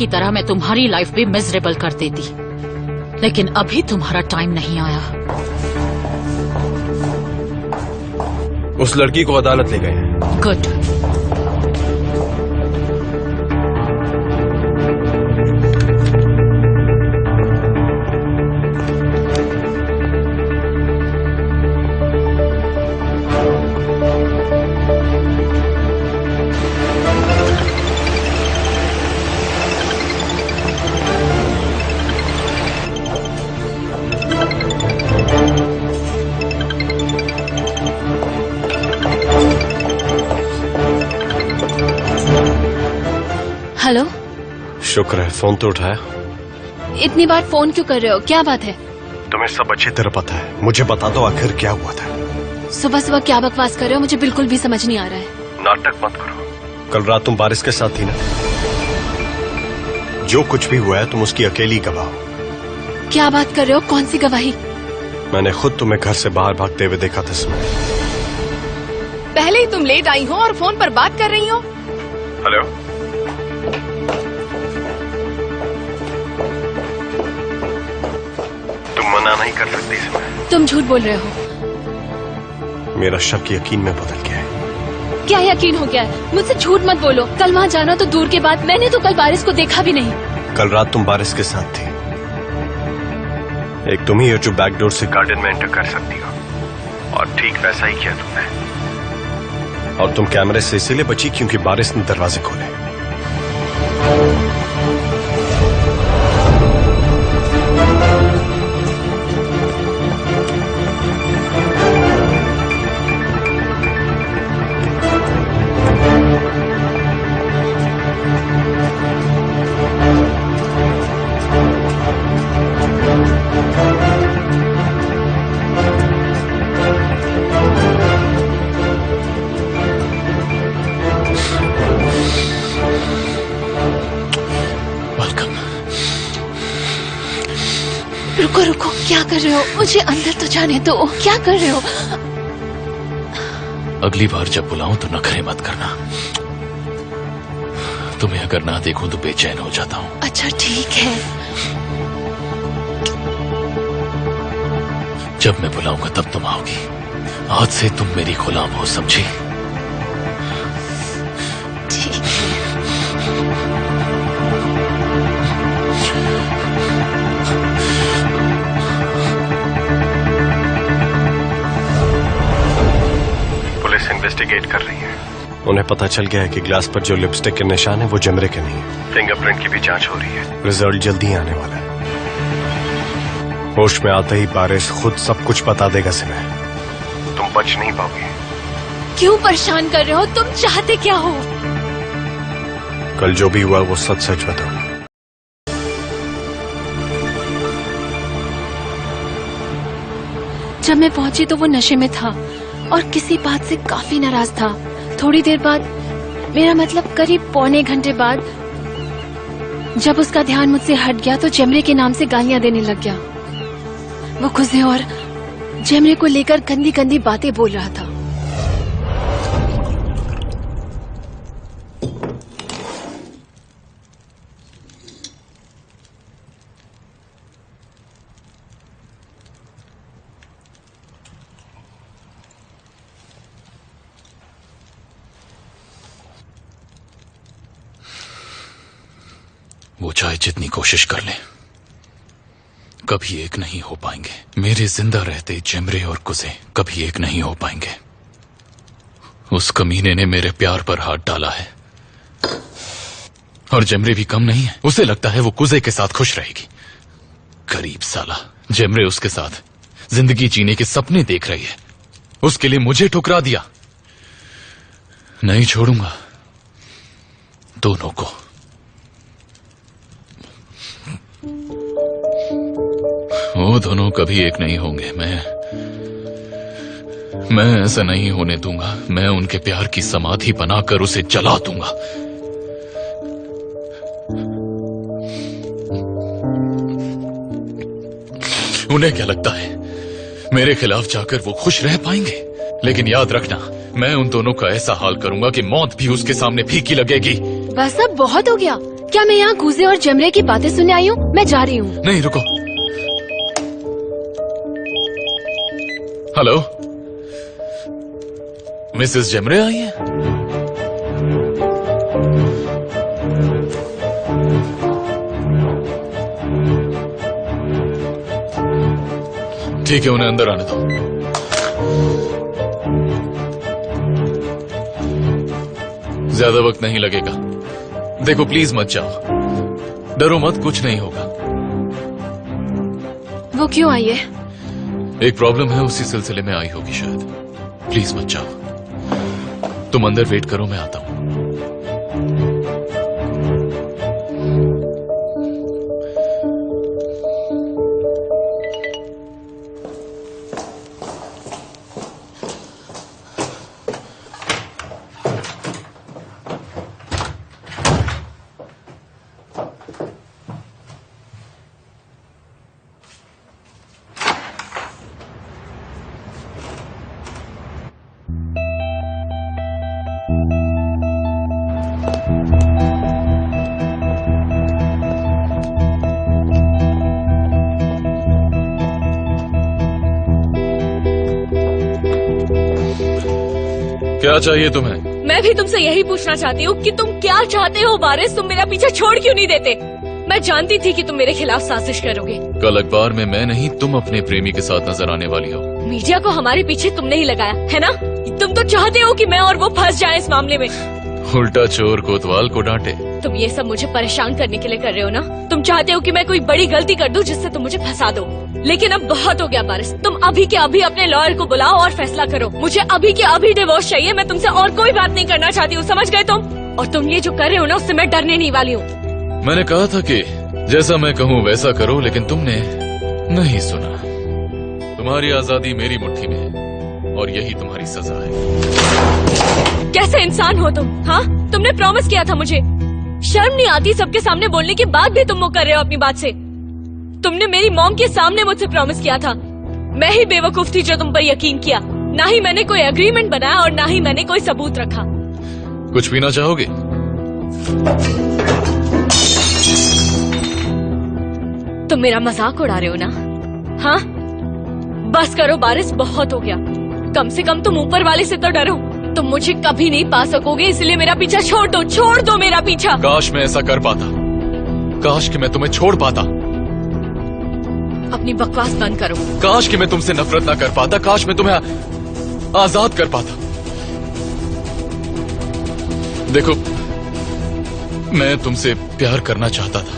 की तरह मैं तुम्हारी लाइफ भी मिजरेबल कर देती, लेकिन अभी तुम्हारा टाइम नहीं आया। उस लड़की को अदालत ले गए। गुड। हेलो। शुक्र है फोन तो उठाया। इतनी बार फोन क्यों कर रहे हो, क्या बात है? तुम्हें सब अच्छी तरह पता है, मुझे बता दो आखिर क्या हुआ था। सुबह सुबह क्या बकवास कर रहे हो, मुझे बिल्कुल भी समझ नहीं आ रहा है। नाटक मत करो। कल रात तुम बारिश के साथ थी ना? जो कुछ भी हुआ है तुम उसकी अकेली गवाह हो। क्या बात कर रहे हो, कौन सी गवाही? मैंने खुद तुम्हें घर से बाहर भागते हुए देखा था इसमें। पहले ही तुम लेट आई हो और फोन पर बात कर रही हो। हेलो। मना नहीं कर सकती इसमें। तुम झूठ बोल रहे हो। मेरा शक यकीन में बदल गया है। क्या यकीन हो गया है? मुझसे झूठ मत बोलो। कल वहाँ जाना तो दूर के बाद, मैंने तो कल बारिश को देखा भी नहीं। कल रात तुम बारिश के साथ थी। एक तुम ही हो जो बैकडोर से गार्डन में एंटर कर सकती हो, और ठीक वैसा ही किया तुमने। और तुम कैमरे से इसीलिए बची क्योंकि बारिश ने दरवाजे खोले। रुको रुको, क्या कर रहे हो? मुझे अंदर तो जाने दो। क्या कर रहे हो? अगली बार जब बुलाऊं तो नखरे मत करना। तुम्हें अगर ना देखूं तो बेचैन हो जाता हूं। अच्छा ठीक है। जब मैं बुलाऊंगा तब तुम आओगी। आज से तुम मेरी गुलाम हो, समझी? ठीक है। इन्वेस्टिगेट कर रही है। उन्हें पता चल गया है कि ग्लास पर जो लिपस्टिक के निशान है वो जमरे के नहीं है। फिंगरप्रिंट की भी जांच हो रही है, रिजल्ट जल्दी आने वाला है। होश में आते ही बारिश खुद सब कुछ बता देगा तुम्हें। तुम बच नहीं पाओगे। क्यों परेशान कर रहे हो? तुम चाहते क्या हो? कल जो भी हुआ वो सच सच बताओ। जब मैं पहुंची तो वो नशे में था और किसी बात से काफी नाराज था। थोड़ी देर बाद, मेरा मतलब करीब पौने घंटे बाद, जब उसका ध्यान मुझसे हट गया तो जेमरे के नाम से गालियां देने लग गया। वो खुशे और जेमरे को लेकर गंदी गंदी बातें बोल रहा था। वो चाहे जितनी कोशिश कर ले, कभी एक नहीं हो पाएंगे। मेरे जिंदा रहते जेमरे और कुजे कभी एक नहीं हो पाएंगे। उस कमीने ने मेरे प्यार पर हाथ डाला है, और जेमरे भी कम नहीं है। उसे लगता है वो कुजे के साथ खुश रहेगी। गरीब साला, जेमरे उसके साथ जिंदगी जीने के सपने देख रही है, उसके लिए मुझे ठुकरा दिया। नहीं छोड़ूंगा दोनों को। वो दोनों कभी एक नहीं होंगे। मैं ऐसा नहीं होने दूंगा। मैं उनके प्यार की समाधि बनाकर उसे जला दूंगा। उन्हें क्या लगता है मेरे खिलाफ जाकर वो खुश रह पाएंगे? लेकिन याद रखना, मैं उन दोनों का ऐसा हाल करूंगा कि मौत भी उसके सामने फीकी लगेगी। बस अब बहुत हो गया। क्या मैं यहाँ कूजे और जमरे की बातें सुनने आई हूँ? मैं जा रही हूँ। नहीं, रुको। हेलो, मिसेस जमरे आई हैं? ठीक है, उन्हें अंदर आने दो। ज्यादा वक्त नहीं लगेगा। देखो, प्लीज मत जाओ, डरो मत, कुछ नहीं होगा। वो क्यों आई है? एक प्रॉब्लम है, उसी सिलसिले में आई होगी शायद। प्लीज मत जाओ, तुम अंदर वेट करो, मैं आता हूं। क्या चाहिए तुम्हें? मैं भी तुमसे यही पूछना चाहती हूँ कि तुम क्या चाहते हो बारिश? तुम मेरा पीछा छोड़ क्यों नहीं देते? मैं जानती थी कि तुम मेरे खिलाफ साजिश करोगे। कल अखबार में मैं नहीं, तुम अपने प्रेमी के साथ नजर आने वाली हो। मीडिया को हमारे पीछे तुमने ही लगाया है ना? तुम तो चाहते हो कि मैं और वो फंस जाए इस मामले में। उल्टा चोर कोतवाल को डांटे। तुम ये सब मुझे परेशान करने के लिए कर रहे हो ना? तुम चाहते हो कि मैं कोई बड़ी गलती कर दूं जिससे तुम मुझे फंसा दो। लेकिन अब बहुत हो गया बारिश, तुम अभी के अभी अपने लॉयर को बुलाओ और फैसला करो। मुझे अभी के अभी डिवोर्स चाहिए। मैं तुमसे और कोई बात नहीं करना चाहती हूँ, समझ गए तुम? और तुम ये जो कर रहे हो ना, उससे मैं डरने नहीं वाली हूँ। मैंने कहा था कि जैसा मैं कहूँ वैसा करो, लेकिन तुमने नहीं सुना। तुम्हारी आजादी मेरी मुट्ठी में है और यही तुम्हारी सजा है। कैसे इंसान हो तुम? हाँ, तुमने प्रॉमिस किया था मुझे। शर्म नहीं आती सबके सामने बोलने के बाद भी तुम मुँह कर रहे हो अपनी बात से। तुमने मेरी मॉम के सामने मुझसे प्रॉमिस किया था। मैं ही बेवकूफ थी जो तुम पर यकीन किया। ना ही मैंने कोई एग्रीमेंट बनाया और ना ही मैंने कोई सबूत रखा। कुछ पीना चाहोगे? तुम मेरा मजाक उड़ा रहे हो ना? हाँ, बस करो बारिश, बहुत हो गया। कम से कम तुम ऊपर वाले से तो डरो। तुम मुझे कभी नहीं पा सकोगे, इसलिए मेरा पीछा छोड़ दो मेरा पीछा। काश मैं ऐसा कर पाता, काश कि मैं तुम्हें छोड़ पाता। अपनी बकवास बंद करो। काश कि मैं तुमसे नफरत ना कर पाता, काश मैं तुम्हें आजाद कर पाता। देखो, मैं तुमसे प्यार करना चाहता था,